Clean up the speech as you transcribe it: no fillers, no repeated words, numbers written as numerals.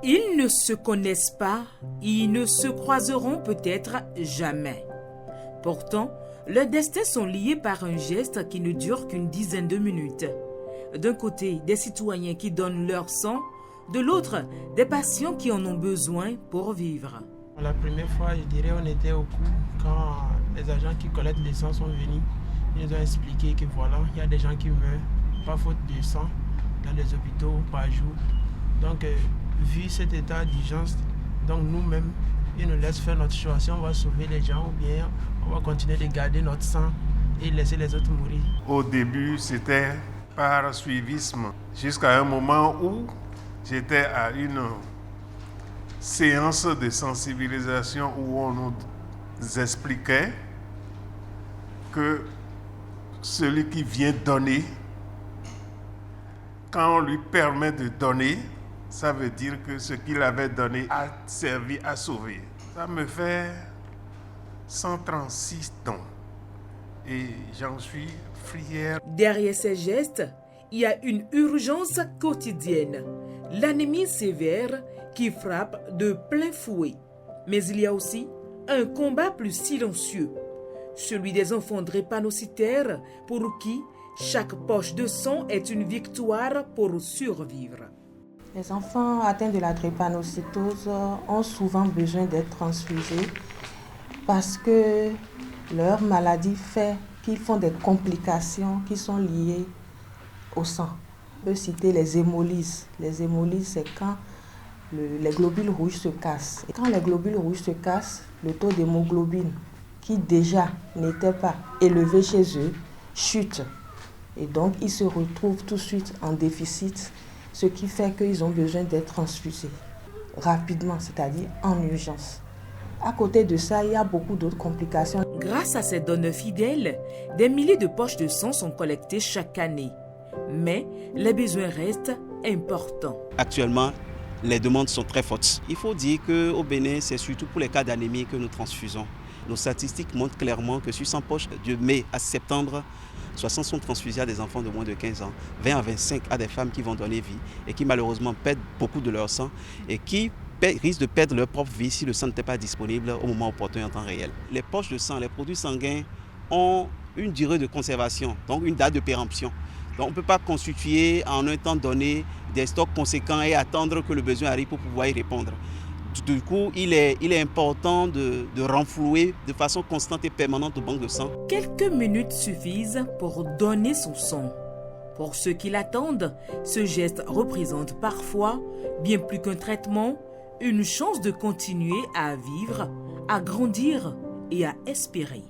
Ils ne se connaissent pas, ils ne se croiseront peut-être jamais. Pourtant, leurs destins sont liés par un geste qui ne dure qu'une dizaine de minutes. D'un côté, des citoyens qui donnent leur sang, de l'autre, des patients qui en ont besoin pour vivre. La première fois, je dirais, on était au cours quand les agents qui collectent les sangs sont venus. Ils nous ont expliqué que voilà, il y a des gens qui meurent par faute de sang dans les hôpitaux par jour. Donc, vu cet état d'urgence, donc nous-mêmes, ils nous laissent faire notre choix. Si on va sauver les gens ou bien on va continuer de garder notre sang et laisser les autres mourir. Au début, c'était par suivisme, jusqu'à un moment où j'étais à une séance de sensibilisation où on nous expliquait que celui qui vient donner, quand on lui permet de donner, ça veut dire que ce qu'il avait donné a servi à sauver. Ça me fait 136 ans et j'en suis fier. Derrière ces gestes, il y a une urgence quotidienne, l'anémie sévère qui frappe de plein fouet. Mais il y a aussi un combat plus silencieux, celui des enfants drépanocytaires pour qui chaque poche de sang est une victoire pour survivre. Les enfants atteints de la drépanocytose ont souvent besoin d'être transfusés parce que leur maladie fait qu'ils font des complications qui sont liées au sang. On peut citer les hémolyses. Les hémolyses, c'est quand les globules rouges se cassent. Et quand les globules rouges se cassent, le taux d'hémoglobine, qui déjà n'était pas élevé chez eux, chute. Et donc, ils se retrouvent tout de suite en déficit, ce qui fait qu'ils ont besoin d'être transfusés rapidement, c'est-à-dire en urgence. À côté de ça, il y a beaucoup d'autres complications. Grâce à ces donneurs fidèles, des milliers de poches de sang sont collectées chaque année. Mais les besoins restent importants. Actuellement, les demandes sont très fortes. Il faut dire qu'au Bénin, c'est surtout pour les cas d'anémie que nous transfusons. Nos statistiques montrent clairement que sur 100 poches de mai à septembre, 60 sont transfusées à des enfants de moins de 15 ans, 20 à 25 à des femmes qui vont donner vie et qui malheureusement perdent beaucoup de leur sang et qui risquent de perdre leur propre vie si le sang n'était pas disponible au moment opportun en temps réel. Les poches de sang, les produits sanguins ont une durée de conservation, donc une date de péremption. Donc on ne peut pas constituer en un temps donné des stocks conséquents et attendre que le besoin arrive pour pouvoir y répondre. Du coup, il est important de renflouer de façon constante et permanente aux banques de sang. Quelques minutes suffisent pour donner son sang. Pour ceux qui l'attendent, ce geste représente parfois, bien plus qu'un traitement, une chance de continuer à vivre, à grandir et à espérer.